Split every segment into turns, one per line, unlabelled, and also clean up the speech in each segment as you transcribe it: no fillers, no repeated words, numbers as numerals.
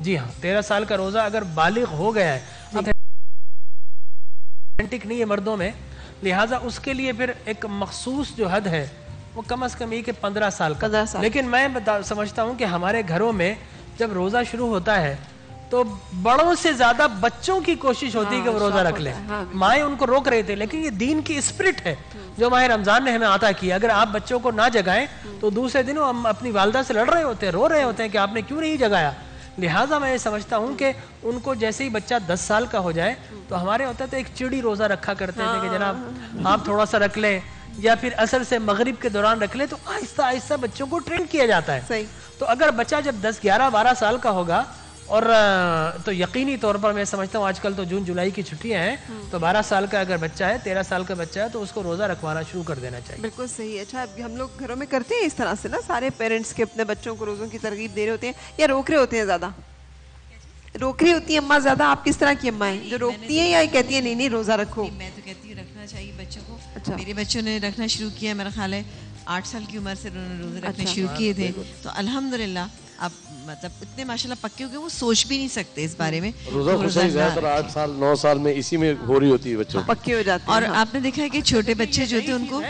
جی ہاں 13 سال کا روزہ اگر بالغ ہو گیا ہے، اتھینٹک نہیں ہے مردوں میں، لہٰذا اس کے لیے پھر ایک مخصوص جو حد ہے وہ کم از کم یہ کہ 15 سال کا. لیکن میں سمجھتا ہوں کہ ہمارے گھروں میں جب روزہ شروع ہوتا ہے تو بڑوں سے زیادہ بچوں کی کوشش ہوتی ہے کہ وہ روزہ رکھ لیں. مائیں ان کو روک رہے تھے، لیکن یہ دین کی اسپرٹ ہے جو ماہ رمضان نے ہمیں عطا کیا. اگر آپ بچوں کو نہ جگائیں تو دوسرے دن ہم اپنی والدہ سے لڑ رہے ہوتے ہیں، رو رہے ہوتے ہیں کہ آپ نے کیوں نہیں جگایا. لہٰذا میں یہ سمجھتا ہوں کہ ان کو جیسے ہی بچہ 10 سال کا ہو جائے تو ہمارے ہوتا تھا ایک چڑی روزہ رکھا کرتے تھے کہ جناب آپ تھوڑا سا رکھ لیں، یا پھر عصر سے مغرب کے دوران رکھ لیں. تو آہستہ آہستہ بچوں کو ٹرین کیا جاتا ہے. تو اگر بچہ جب 10 11 12 سال کا ہوگا اور تو یقینی طور پر میں سمجھتا ہوں آج کل تو جون جولائی کی چھٹیاں ہیں، تو 12 سال کا اگر بچہ ہے، 13 سال کا بچہ ہے، تو اس کو روزہ رکھوانا شروع کر دینا چاہیے.
بالکل صحیح. اچھا ہم لوگ گھروں میں کرتے ہیں اس طرح سے نا، سارے پیرنٹس کے اپنے بچوں کو روزوں کی ترغیب دے رہے ہوتے ہیں یا روک رہے ہوتے ہیں؟ زیادہ روک رہی ہوتی ہیں اماں زیادہ. آپ کس طرح کی اماں ہیں جو روکتی ہیں یا کہتی ہیں نہیں نہیں روزہ رکھو؟
میں تو کہتی ہوں رکھنا چاہیے بچوں کو. میرے بچوں نے رکھنا شروع کیا، میرا خیال ہے 8 سال کی عمر سے انہوں نے روزے رکھنے شروع کیے تھے. تو الحمدللہ اب مطلب اتنے ماشاءاللہ پکے ہو گئے وہ سوچ بھی نہیں سکتے اس بارے میں.
روزہ خوشائی زیادہ تر 8 سال 9 سال میں اسی میں ہو رہی ہوتی ہے، بچوں
پکے ہو جاتے ہیں.
اور آپ نے دیکھا ہے کہ چھوٹے بچے جو تھے ان کو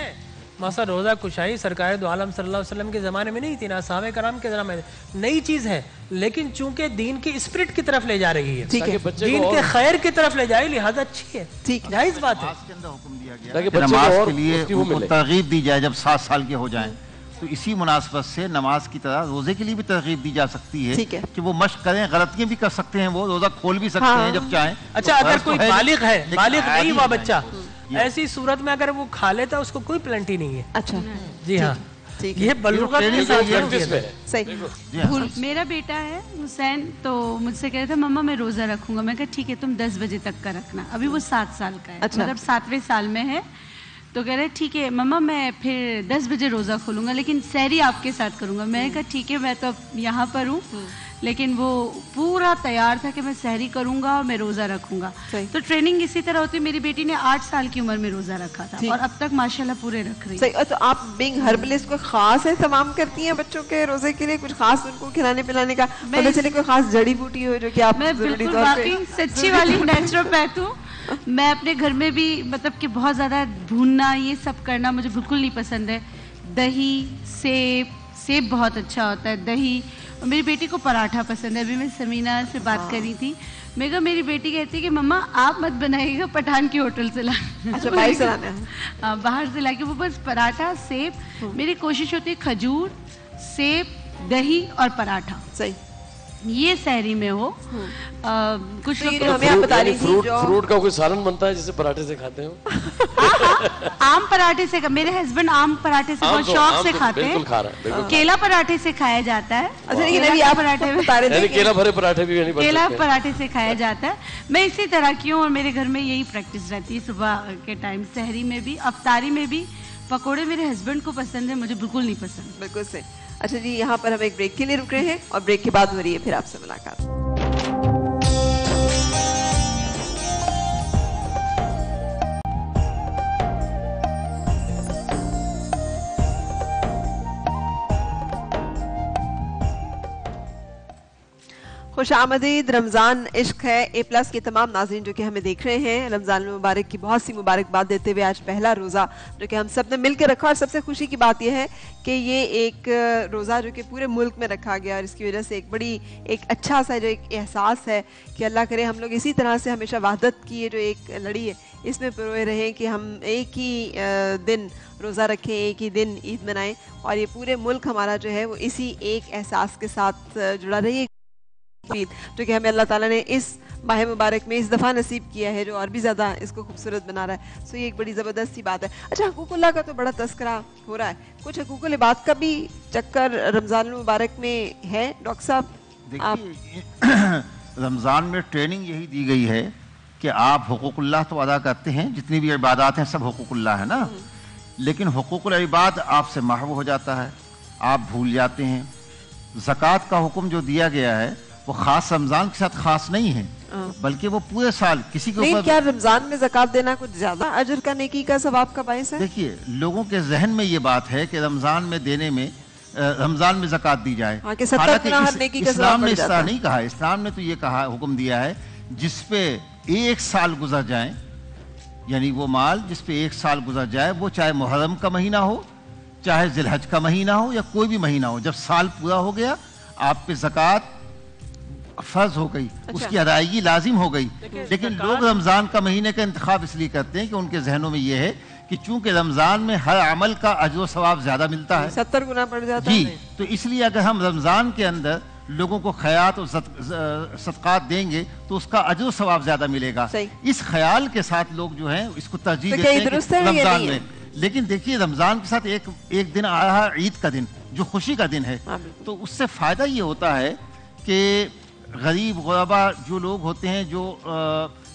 مثلا روزہ کشائی سرکار دو عالم صلی اللہ علیہ وسلم کے زمانے میں نہیں تھی، نہ صحابہ کرام کے زمانے میں. نئی چیز ہے لیکن چونکہ دین کی اسپرٹ کی طرف لے جا رہی ہے، دین کے خیر کی طرف لے جائے، لہذا اچھی ہے، جائز بات ہے.
نماز کے لیے ان کو ترغیب دی جائے جب 7 سال کے ہو جائیں، تو اسی مناسبت سے نماز کی طرح روزے کے لیے بھی ترغیب دی جا سکتی ہے کہ وہ مشق کریں. غلطیاں بھی کر سکتے ہیں، وہ روزہ کھول بھی سکتے ہیں جب چاہیں.
اچھا اگر کوئی بالغ ہے، بالغ نہیں ہوا بچہ، ایسی صورت میں اگر وہ کھا لیتا اس کو کوئی پلنٹی نہیں ہے.
اچھا
جی ہاں، یہ بلوغت کے ساتھ
صحیح. میرا بیٹا ہے حسین، تو مجھ سے کہہ رہا تھا مما میں روزہ رکھوں گا. میں کہا ٹھیک ہے تم 10 بجے تک کا رکھنا. ابھی وہ 7 سال کا ہے، مطلب 7ویں سال میں ہے. تو کہہ رہے ٹھیک ہے مما میں پھر 10 بجے روزہ کھولوں گا، لیکن سحری آپ کے ساتھ کروں گا. میں نے کہا ٹھیک ہے میں تو اب یہاں پر ہوں، لیکن وہ پورا تیار تھا کہ میں سحری کروں گا اور میں روزہ رکھوں گا. تو ٹریننگ اسی طرح ہوتی ہے. میری بیٹی نے 8 سال کی عمر میں روزہ رکھا تھا اور اب تک ماشاءاللہ پورے رکھ رہی ہے.
تو آپ بینگ ہربلسٹ کوئی خاص اہتمام کرتی ہیں بچوں کے روزے کے لیے؟ کچھ خاص ان کو کھلانے پلانے کا پتہ چلے کوئی خاص جڑی بوٹی ہو جو کہ آپ
میں بالکل واقعی سچی والی نیچروپیتھ ہوں. میں اپنے گھر میں بھی مطلب کہ بہت زیادہ بھوننا یہ سب کرنا مجھے بالکل نہیں پسند ہے. دہی سیب بہت اچھا ہوتا ہے، دہی. اور میری بیٹی کو پراٹھا پسند ہے. ابھی میں سمینہ سے بات کر رہی تھی، میں کہا میری بیٹی کہتی ہے کہ مما آپ مت بنائیے گا، پٹھان کی ہوٹل سے باہر سے لا کے. وہ بس پراٹھا سیب. میری کوشش ہوتی ہے کھجور، سیب، دہی اور پراٹھا. صحیح یہ سحری میں ہو. کچھ لوگ
ہمیں بتا رہی تھی
فروٹ کا کوئی سالن بنتا ہے جسے پراٹھے سے کھاتے ہیں.
آم پراٹھے سے، میرے ہسبینڈ آم پراٹھے سے بہت شوق سے کھاتے ہیں. کیلا پراٹھے سے کھایا جاتا ہے. کیلا پراٹھے سے کھایا جاتا ہے. میں اسی طرح کی ہوں اور میرے گھر میں یہی پریکٹس رہتی ہے. صبح کے ٹائم سحری میں بھی، افطاری میں بھی. پکوڑے میرے ہسبینڈ کو پسند ہے، مجھے بالکل نہیں پسند.
بالکل سے. اچھا جی یہاں پر ہم ایک بریک کے لیے رک رہے ہیں اور بریک کے بعد ہو رہی ہے پھر آپ سے ملاقات. خوش آمدید. رمضان عشق ہے اے پلس کے تمام ناظرین جو کہ ہمیں دیکھ رہے ہیں. رمضان المبارک کی بہت سی مبارکباد دیتے ہوئے آج پہلا روزہ جو کہ ہم سب نے مل کے رکھا، اور سب سے خوشی کی بات یہ ہے کہ یہ ایک روزہ جو کہ پورے ملک میں رکھا گیا، اور اس کی وجہ سے ایک اچھا سا جو ایک احساس ہے کہ اللہ کرے ہم لوگ اسی طرح سے ہمیشہ وحدت کی یہ جو ایک لڑی ہے اس میں پروئے رہیں کہ ہم ایک ہی دن روزہ رکھیں، ایک ہی دن عید منائیں، اور یہ پورے ملک ہمارا جو ہے وہ اسی ایک احساس کے ساتھ جڑا رہے، جو کہ ہمیں اللہ تعالیٰ نے اس ماہ مبارک میں اس دفعہ نصیب کیا ہے، جو اور بھی زیادہ اس کو خوبصورت بنا رہا ہے. سو یہ ایک بڑی زبردست سی بات ہے. اچھا حقوق اللہ کا تو بڑا تذکرہ ہو رہا ہے، کچھ حقوق العباد کا بھی چکر رمضان المبارک میں ہے ڈاکٹر صاحب؟
دیکھیے رمضان میں ٹریننگ یہی دی گئی ہے کہ آپ حقوق اللہ تو ادا کرتے ہیں، جتنی بھی عبادات ہیں سب حقوق اللہ ہے نا، لیکن حقوق العباد آپ سے محو ہو جاتا ہے، آپ بھول جاتے ہیں. زکوٰۃ کا حکم جو دیا گیا ہے وہ خاص رمضان کے ساتھ خاص نہیں ہے، بلکہ وہ پورے سال کسی کے اوپر.
کیا رمضان میں زکوٰۃ دینا کچھ زیادہ اجر کا، نیکی کا، ثواب کا باعث ہے؟
دیکھیے لوگوں کے ذہن میں یہ بات ہے کہ رمضان میں دینے میں رمضان میں زکات دی جائے. حالانکہ اسلام نے اس طرح نہیں کہا. اسلام نے تو یہ کہا، حکم دیا ہے جس پہ 1 سال گزر جائیں، یعنی وہ مال جس پہ 1 سال گزر جائے، وہ چاہے محرم کا مہینہ ہو، چاہے ذی الحج کا مہینہ ہو، یا کوئی بھی مہینہ ہو، جب سال پورا ہو گیا آپ پہ زکات فرض ہو گئی، اس کی ادائیگی لازم ہو گئی. لیکن لوگ رمضان کا مہینے کا انتخاب اس لیے کرتے ہیں کہ ان کے ذہنوں میں یہ ہے کہ چونکہ رمضان میں ہر عمل کا اجر و ثواب زیادہ ملتا ہے،
70 گنا بڑھ جاتا ہے.
جی، تو اس لیے اگر ہم رمضان کے اندر لوگوں کو خیرات اور صدقات دیں گے تو اس کا اجر و ثواب زیادہ ملے گا. اس خیال کے ساتھ لوگ جو ہیں اس کو ترجیح دیتے ہیں کہ رمضان میں. لیکن دیکھیے رمضان کے ساتھ ایک دن آ رہا ہے عید کا دن، جو خوشی کا دن ہے، تو اس سے فائدہ یہ ہوتا ہے کہ غریب غربا جو لوگ ہوتے ہیں، جو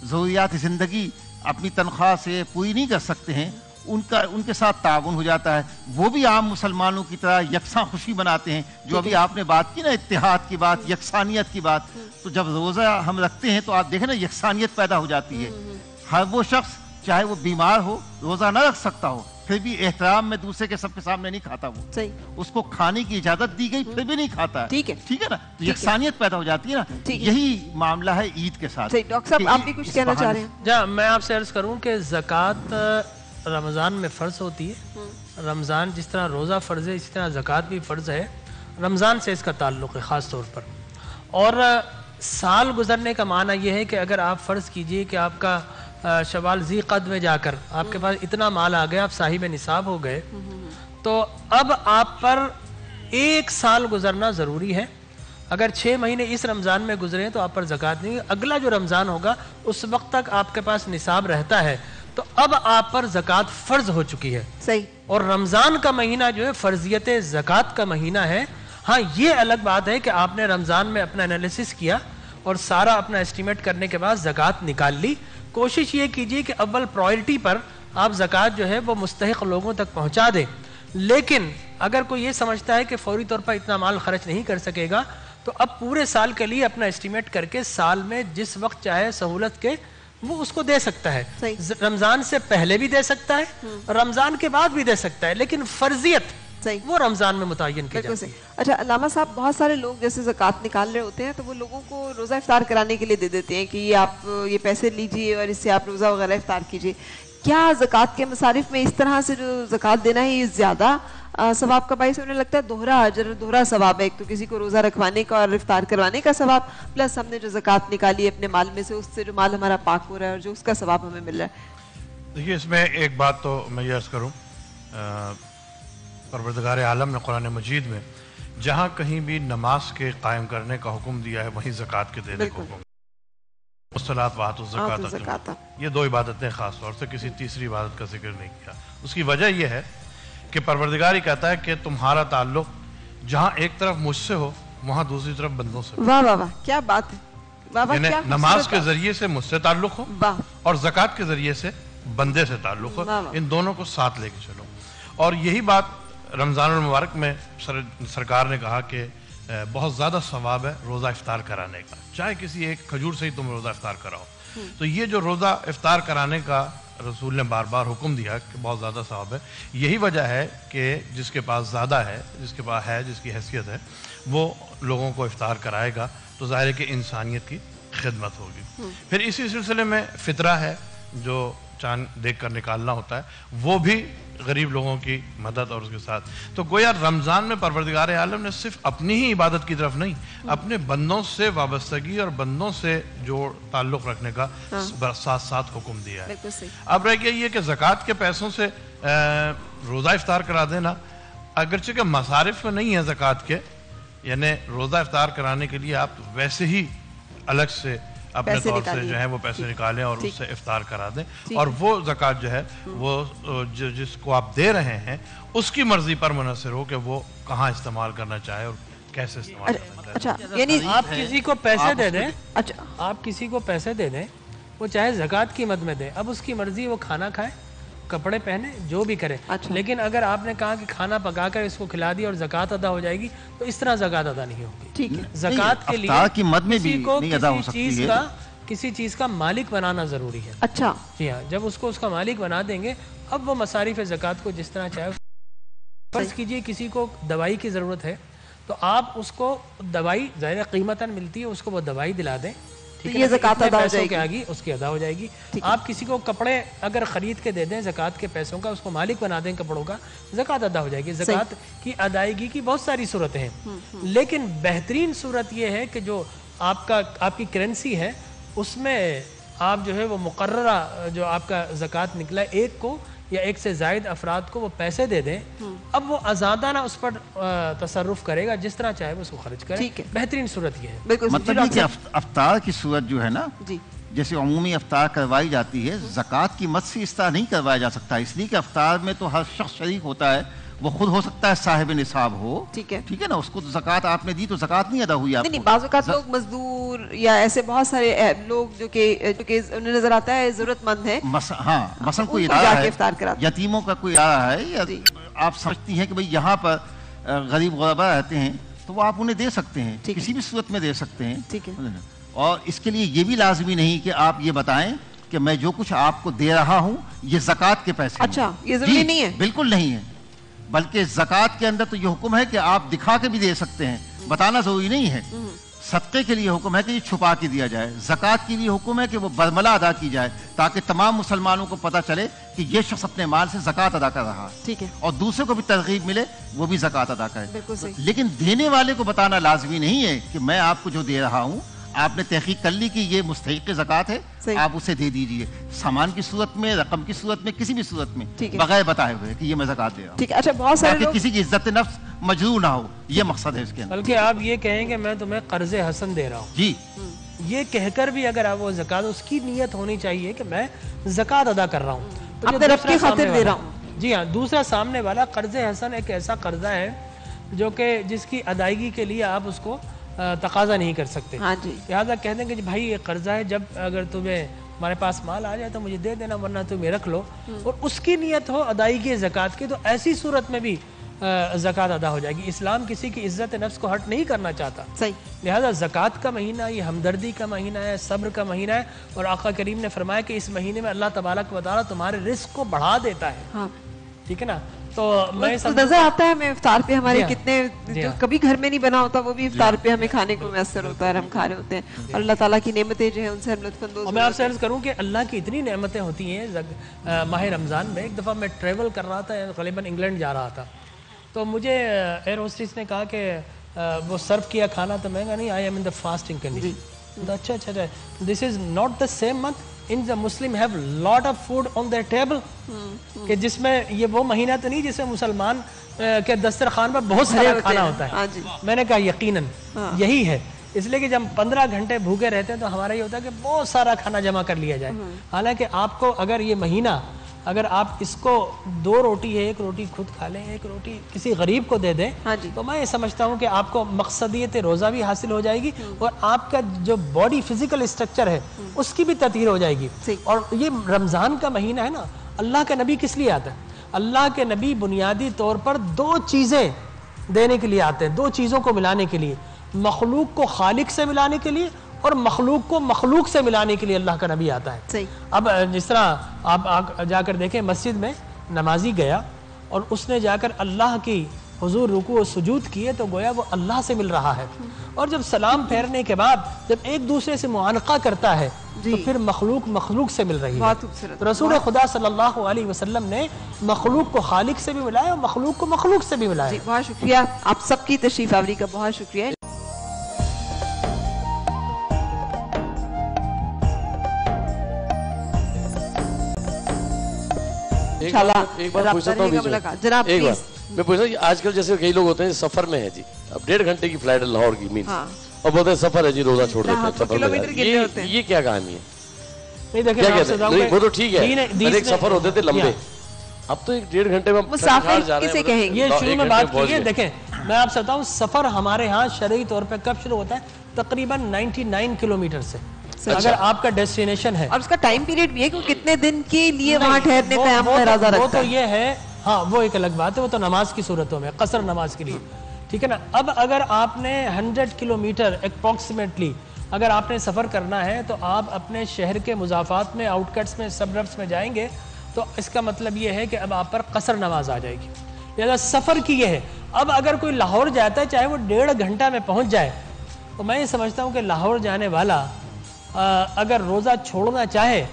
ضروریات زندگی اپنی تنخواہ سے پوری نہیں کر سکتے ہیں، ان کے ساتھ تعاون ہو جاتا ہے. وہ بھی عام مسلمانوں کی طرح یکساں خوشی مناتے ہیں. جو ابھی آپ نے بات کی نا اتحاد کی بات، یکسانیت کی بات، تو جب روزہ ہم رکھتے ہیں تو آپ دیکھیں نا یکسانیت پیدا ہو جاتی ہے. ہر وہ شخص چاہے وہ بیمار ہو، روزہ نہ رکھ سکتا ہو، پھر بھی احترام میں دوسرے کے سب کے سامنے نہیں کھاتا. وہ اس کو کھانے کی اجازت دی گئی پھر بھی نہیں کھاتا. ٹھیک ہے نا، تو یکسانیت پیدا ہو جاتی ہے نا. یہی معاملہ ہے عید کے ساتھ.
ڈاکٹر صاحب آپ بھی کچھ کہنا چاہ رہے ہیں؟
جی، میں آپ سے عرض کروں کہ زکوٰۃ رمضان میں فرض ہوتی ہے. رمضان جس طرح روزہ فرض ہے، اسی طرح زکوٰۃ بھی فرض ہے. رمضان سے اس کا تعلق ہے خاص طور پر. اور سال گزرنے کا معنی یہ ہے کہ اگر آپ فرض کیجئے کہ آپ کا شوال ذی قعدہ میں جا کر آپ کے پاس اتنا مال آ گیا، آپ صاحب نصاب ہو گئے، تو اب آپ پر 1 سال گزرنا ضروری ہے. اگر 6 مہینے اس رمضان میں گزرے تو آپ پر زکوٰۃ نہیں. اگلا جو رمضان ہوگا اس وقت تک آپ کے پاس نصاب رہتا ہے، تو اب آپ پر زکوٰۃ فرض ہو چکی ہے.
صحیح.
اور رمضان کا مہینہ جو ہے فرضیت زکوٰۃ کا مہینہ ہے. ہاں یہ الگ بات ہے کہ آپ نے رمضان میں اپنا انالیسس کیا اور سارا اپنا اسٹیمیٹ کرنے کے بعد زکوٰۃ نکال لی. کوشش یہ کیجئے کہ اول پرائرٹی پر آپ زکوٰۃ جو ہے وہ مستحق لوگوں تک پہنچا دیں. لیکن اگر کوئی یہ سمجھتا ہے کہ فوری طور پر اتنا مال خرچ نہیں کر سکے گا، تو اب پورے سال کے لیے اپنا اسٹیمیٹ کر کے سال میں جس وقت چاہے سہولت کے وہ اس کو دے سکتا ہے. رمضان سے پہلے بھی دے سکتا ہے، رمضان کے بعد بھی دے سکتا ہے، لیکن فرضیت وہ رمضان میں متعین کی جاتی ہے.
اچھا علامہ صاحب، بہت سارے لوگ جیسے زکوٰۃ نکال رہے ہوتے ہیں تو وہ لوگوں کو روزہ افطار کرانے کے لیے دے دیتے ہیں کہ یہ آپ یہ پیسے لیجئے اور اس سے آپ روزہ وغیرہ افطار کیجئے. کیا زکوٰۃ کے مصارف میں اس طرح سے جو زکوٰۃ دینا ہے یہ زیادہ ثواب کا باعث ہونے لگتا ہے؟ دوہرا اجر، دوہرا ثواب ہے. ایک تو کسی کو روزہ رکھوانے کا اور افطار کروانے کا ثواب، پلس ہم نے جو زکوٰۃ نکالی اپنے مال میں سے، اس سے جو مال ہمارا پاک ہو رہا ہے اور جو اس کا ثواب ہمیں مل رہا ہے.
دیکھیے اس میں ایک بات تو میں یہ عرض کروں، پروردگار عالم نے قرآن مجید میں جہاں کہیں بھی نماز کے قائم کرنے کا حکم دیا ہے وہیں زکوٰۃ کے دینے کا حکم. الصلاۃ وآتوا الزکاۃ، یہ 2 عبادتیں خاص طور سے، کسی تیسری عبادت کا ذکر نہیں کیا. اس کی وجہ یہ ہے کہ پروردگار ہی کہتا ہے کہ تمہارا تعلق جہاں ایک طرف مجھ سے ہو وہاں دوسری طرف بندوں سے.
واہ واہ واہ، کیا بات ہے.
یعنی نماز کے ذریعے سے مجھ سے تعلق ہو اور زکوٰۃ کے ذریعے سے بندے سے تعلق ہو، ان دونوں کو ساتھ لے کے چلو. اور یہی بات رمضان المبارک میں سرکار نے کہا کہ بہت زیادہ ثواب ہے روزہ افطار کرانے کا، چاہے کسی ایک کھجور سے ہی تم روزہ افطار کراؤ. تو یہ جو روزہ افطار کرانے کا رسول نے بار بار حکم دیا کہ بہت زیادہ ثواب ہے، یہی وجہ ہے کہ جس کے پاس زیادہ ہے، جس کے پاس ہے، جس کی حیثیت ہے، وہ لوگوں کو افطار کرائے گا تو ظاہر ہے کہ انسانیت کی خدمت ہوگی. پھر اسی سلسلے میں فطرہ ہے جو چاند دیکھ کر نکالنا ہوتا ہے، وہ بھی غریب لوگوں کی مدد اور اس کے ساتھ. تو گویا رمضان میں پروردگار عالم نے صرف اپنی ہی عبادت کی طرف نہیں، اپنے بندوں سے وابستگی اور بندوں سے جو تعلق رکھنے کا ساتھ ساتھ حکم دیا ہے. اب رہ گیا یہ کہ زکوٰۃ کے پیسوں سے روزہ افطار کرا دینا، اگرچہ کہ مصارف میں نہیں ہے زکوٰۃ کے، یعنی روزہ افطار کرانے کے لیے آپ ویسے ہی الگ سے اپنے طور سے جو ہے وہ پیسے نکالیں اور اس سے افطار کرا دیں. اور وہ زکوٰۃ جو ہے وہ جس کو آپ دے رہے ہیں اس کی مرضی پر منحصر ہو کہ وہ کہاں استعمال کرنا چاہے اور کیسے استعمال کرنا چاہے.
اچھا، یعنی آپ کسی کو پیسے دے دیں، آپ کسی کو پیسے دے دیں، وہ چاہے زکوٰۃ کی مد میں دے، اب اس کی مرضی، وہ کھانا کھائے، کپڑے پہنے، جو بھی کرے. لیکن اگر آپ نے کہا کہ کھانا پکا کر اس کو کھلا دی اور زکوٰۃ ادا ہو جائے گی تو اس طرح زکوٰۃ ادا نہیں ہوگی. زکوٰۃ کے لیے کسی چیز کا مالک بنانا ضروری ہے.
اچھا
جی ہاں، جب اس کو اس کا مالک بنا دیں گے اب وہ مصارف زکوٰۃ کو جس طرح چاہے فرض کیجئے کسی کو دوائی کی ضرورت ہے تو آپ اس کو دوائی ظاہر قیمتاً ملتی ہے، اس کو وہ دوائی دلا دیں،
یہ زکات ادا ہو جائے
گی، اس کی ادا ہو جائے گی۔ آپ کسی کو کپڑے اگر خرید کے دے دیں زکات کے پیسوں کا، اس کو مالک بنا دیں کپڑوں کا، زکات ادا ہو جائے گی۔ زکات کی ادائیگی کی بہت ساری صورتیں ہیں، لیکن بہترین صورت یہ ہے کہ جو آپ کی کرنسی ہے اس میں آپ جو ہے وہ مقررہ جو آپ کا زکات نکلا ہے ایک کو یا ایک سے زائد افراد کو وہ پیسے دے دیں، اب وہ آزادانہ اس پر تصرف کرے گا، جس طرح چاہے وہ اس کو خرچ کرے۔ بہترین صورت یہ ہے۔
مطلب یہ کہ افطار کی صورت جو ہے نا، جیسے عمومی افطار کروائی جاتی ہے، زکات کی مد سے اس طرح نہیں کروایا جا سکتا، اس لیے کہ افطار میں تو ہر شخص شریک ہوتا ہے، وہ خود ہو سکتا ہے صاحب نصاب ہو، ٹھیک ہے نا، اس کو زکات آپ نے دی تو زکات نہیں ادا ہوئی آپ کو۔
نہیں، بعض اوقات لوگ مزدور یا ایسے بہت سارے لوگ جو کہ انہیں نظر آتا ہے ضرورت مند ہے،
ہاں مثلا کوئی ادارہ ہے، یتیموں کا کوئی ادارہ ہے، یا آپ سمجھتی ہیں کہ بھئی یہاں پر غریب غربا رہتے ہیں تو وہ آپ انہیں دے سکتے ہیں، کسی بھی صورت میں دے سکتے ہیں، اور اس کے لیے یہ بھی لازمی نہیں کہ آپ یہ بتائیں کہ میں جو کچھ آپ کو دے رہا ہوں یہ زکات کے پیسے۔
اچھا، یہ ضروری نہیں ہے؟
بالکل نہیں ہے، بلکہ زکات کے اندر تو یہ حکم ہے کہ آپ دکھا کے بھی دے سکتے ہیں، بتانا ضروری نہیں ہے۔ صدقے کے لیے حکم ہے کہ یہ چھپا کے دیا جائے، زکات کے لیے حکم ہے کہ وہ برملا ادا کی جائے تاکہ تمام مسلمانوں کو پتہ چلے کہ یہ شخص اپنے مال سے زکات ادا کر رہا ہے، اور دوسرے کو بھی ترغیب ملے وہ بھی زکات ادا کرے۔ لیکن دینے والے کو بتانا لازمی نہیں ہے کہ میں آپ کو جو دے رہا ہوں، آپ نے تحقیق کر لی کہ یہ مستحق زکات ہے، آپ اسے دے دیجئے، سامان کی صورت میں، رقم کی صورت میں، کسی بھی صورت میں، بغیر بتائے ہوئے کہ یہ میں زکات دے رہا ہوں،
اچھا، بہت سارے
تاکہ کسی کی عزت نفس مجروح نہ ہو، یہ مقصد ہے اس کے اندر۔
بلکہ آپ یہ کہیں کہ میں تمہیں قرض حسن دے رہا ہوں،
جی،
یہ کہہ کر بھی اگر آپ وہ زکات، اس کی نیت ہونی چاہیے کہ میں زکات ادا کر رہا ہوں،
اپنے رب کی خاطر دے رہا ہوں۔
جی ہاں، دوسرا سامنے والا قرض حسن ایک ایسا قرضہ ہے جو کہ جس کی ادائیگی کے لیے آپ اس کو تقاضا نہیں کر سکتے، لہٰذا کہہ دیں کہ بھائی یہ قرضہ ہے، جب اگر تمہیں ہمارے پاس مال آ جائے تو مجھے دے دینا، ورنہ تمہیں رکھ لو، اور اس کی نیت ہو ادائیگی زکات کی، تو ایسی صورت میں بھی زکات ادا ہو جائے گی۔ اسلام کسی کی عزت نفس کو ہرٹ نہیں کرنا چاہتا، لہذا زکات کا مہینہ یہ ہمدردی کا مہینہ ہے، صبر کا مہینہ ہے، اور آقا کریم نے فرمایا کہ اس مہینے میں اللہ تبارک و تعالیٰ تمہارے رزق کو بڑھا دیتا ہے، ٹھیک ہے نا۔ تو میں
نظر آتا ہے ہمیں افطار پہ ہمارے کتنے جو کبھی گھر میں نہیں بنا ہوتا وہ بھی افطار پہ ہمیں کھانے کو میسر ہوتا ہے، ہم کھا رہے ہوتے ہیں، اور اللہ تعالیٰ کی نعمتیں جو ہیں ان سے ہم لطف اندوز۔
میں آپ سے عرض کروں کہ اللہ کی اتنی نعمتیں ہوتی ہیں ماہ رمضان میں۔ ایک دفعہ میں ٹریول کر رہا تھا، غالباً انگلینڈ جا رہا تھا، تو مجھے ایئر ہوسٹس نے کہا کہ وہ سرو کیا کھانا، تو میں کہا نہیں، I am in the fasting condition. اچھا اچھا اچھا، this is not the same month in the Muslim have lot of food on their table, کہ جس میں یہ وہ مہینہ تو نہیں جس میں مسلمان کے دسترخوان پر بہت سارا کھانا ہوتا ہے۔ میں نے کہا یقیناً یہی ہے، اس لیے کہ جب 15 گھنٹے بھوکے رہتے ہیں تو ہمارا یہ ہوتا ہے کہ بہت سارا کھانا جمع کر لیا جائے، حالانکہ آپ کو اگر یہ مہینہ، اگر آپ اس کو 2 روٹی ہے، 1 روٹی خود کھا لیں، 1 روٹی کسی غریب کو دے دیں، تو میں یہ سمجھتا ہوں کہ آپ کو مقصدیت روزہ بھی حاصل ہو جائے گی، اور آپ کا جو باڈی فزیکل اسٹرکچر ہے اس کی بھی تطہیر ہو جائے گی۔ اور یہ رمضان کا مہینہ ہے نا، اللہ کا نبی کس لیے آتا ہے؟ اللہ کے نبی بنیادی طور پر 2 چیزیں دینے کے لیے آتے ہیں، 2 چیزوں کو ملانے کے لیے، مخلوق کو خالق سے ملانے کے لیے اور مخلوق کو مخلوق سے ملانے کے لیے اللہ کا نبی آتا ہے۔ اب جس طرح آپ جا کر دیکھیں، مسجد میں نمازی گیا اور اس نے جا کر اللہ کی حضور رکوع و سجود کیے تو گویا وہ اللہ سے مل رہا ہے، اور جب سلام پھیرنے کے بعد جب ایک دوسرے سے معانقہ کرتا ہے تو پھر مخلوق مخلوق سے مل رہی ہے۔ رسول خدا صلی اللہ علیہ وسلم نے مخلوق کو خالق سے بھی ملایا اور مخلوق کو مخلوق سے بھی ملایا۔
بہت شکریہ آپ سب کی تشریف آوری کا، بہت شکریہ۔
ایک بات پوچھ سکتا ہوں جناب، ایک بار میں پوچھ رہا ہوں، آج کل جیسے کئی لوگ ہوتے ہیں سفر میں ہیں جی، اب 1.5 گھنٹے کی فلائٹ ہے لاہور کی مینس، اور بولتے ہیں سفر ہے جی، روزہ چھوڑ دیتے ہیں سفر میں، یہ کیا کہانی ہے؟ کیا کہتے ہیں؟ وہ تو ٹھیک ہے، ایک سفر ہوتے تھے لمبے، اب تو 1.5 گھنٹے میں
مسافر کسے کہیں گے؟
یہ شروع میں بات کی ہے، دیکھیں میں آپ سے بتاؤں، سفر ہمارے ہاں شرعی طور پہ کب شروع ہوتا ہے؟ تقریباً 99 کلومیٹر سے، اگر آپ کا ڈیسٹینیشن ہے،
اور اس کا ٹائم پیریڈ بھی ہے کہ کتنے دن کے لیے وہاں ٹھہرنے کا ہم ارادہ رکھتا ہے۔
وہ تو یہ ہے، ہاں وہ ایک الگ بات ہے، وہ تو نماز کی صورتوں میں، قصر نماز کے لیے، ٹھیک ہے نا۔ اب اگر آپ نے 100 کلومیٹر اپروکسیمیٹلی اگر آپ نے سفر کرنا ہے تو آپ اپنے شہر کے مضافات میں، آؤٹ کٹس میں، سبربس میں جائیں گے، تو اس کا مطلب یہ ہے کہ اب آپ پر قصر نماز آ جائے گی، لہذا سفر کی یہ ہے. اب اگر کوئی لاہور جاتا ہے چاہے وہ 1.5 گھنٹہ میں پہنچ جائے تو میں یہ سمجھتا ہوں کہ لاہور جانے والا اگر روزہ چھوڑنا چاہے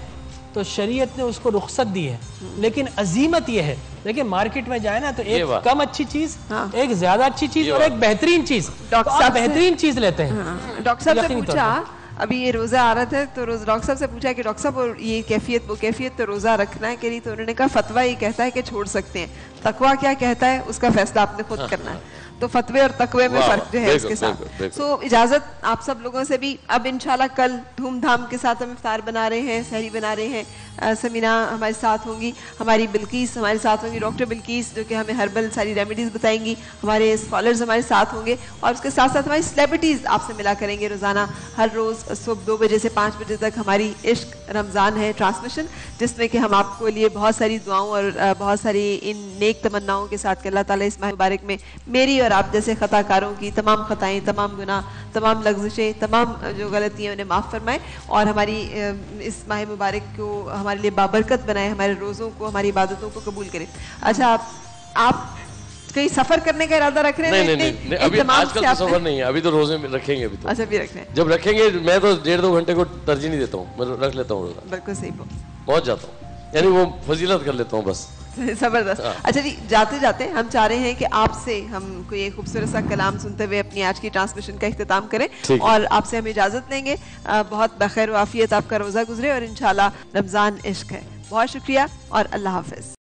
تو شریعت نے اس کو رخصت دی ہے. لیکن عظیمت یہ ہے لیکن مارکیٹ میں جائے نا تو ایک کم اچھی چیز, ایک زیادہ اچھی چیز اور ایک بہترین چیز, آپ بہترین چیز لیتے ہیں.
ڈاکٹر صاحب سے پوچھا ابھی یہ روزہ آ رہا تھا تو ڈاکٹر صاحب سے پوچھا کہ ڈاکٹر صاحب یہ کیفیت وہ کیفیت تو روزہ رکھنا ہے کہ نہیں, تو انہوں نے کہا فتویٰ یہ کہتا ہے کہ چھوڑ سکتے ہیں, تقویٰ کیا کہتا ہے اس کا فیصلہ آپ نے خود کرنا ہے. تو فتوے اور تقوی میں فرق جو ہے اس کے ساتھ. سو اجازت آپ سب لوگوں سے بھی. اب انشاءاللہ کل دھوم دھام کے ساتھ ہم افطار بنا رہے ہیں, سحری بنا رہے ہیں. سمینہ ہمارے ساتھ ہوں گی, ہماری بلقیس ہمارے ساتھ ہوں گی, ڈاکٹر بلقیس جو کہ ہمیں ہربل ساری ریمیڈیز بتائیں گی, ہمارے اسکالرز ہمارے ساتھ ہوں گے, اور اس کے ساتھ ساتھ ہماری سلیبریٹیز آپ سے ملا کریں گے روزانہ. ہر روز صبح 2 بجے سے 5 بجے تک ہماری عشق رمضان ہے ٹرانسمیشن, جس میں کہ ہم آپ کو لیے بہت ساری دعاؤں اور بہت ساری ان نیک تمناؤں کے ساتھ کہ اللہ تعالیٰ اس ماہ مبارک میں میری اور آپ جیسے خطا کاروں کی تمام خطائیں, تمام گناہ, تمام لغزشیں, تمام جو غلطیاں انہیں معاف فرمائے, اور ہماری اس ماہ مبارک کو ہمارے لیے بابرکت بنائے, ہمارے روزوں کو, ہماری عبادتوں کو قبول کرے. اچھا آپ کہیں سفر کرنے کا ارادہ رکھ رہے ہیں؟
نہیں, ابھی آج کل تو سفر نہیں ہے, ابھی تو روزے رکھیں گے. ابھی تو
اچھا بھی رکھیں,
جب رکھیں گے میں تو 1.5-2 گھنٹے کو ترجیح نہیں دیتا ہوں, میں رکھ لیتا ہوں روزہ.
بالکل صحیح,
پہنچ جاتا ہوں, یعنی وہ فضیلت کر لیتا ہوں بس.
زبردست. اچھا جی, جاتے جاتے ہم چاہ رہے ہیں کہ آپ سے ہم کوئی ایک خوبصورت سا کلام سنتے ہوئے اپنی آج کی ٹرانسمیشن کا اختتام کریں, اور آپ سے ہم اجازت لیں گے. بہت بخیر و عافیت آپ کا روزہ گزرے, اور انشاءاللہ رمضان عشق ہے. بہت شکریہ اور اللہ حافظ.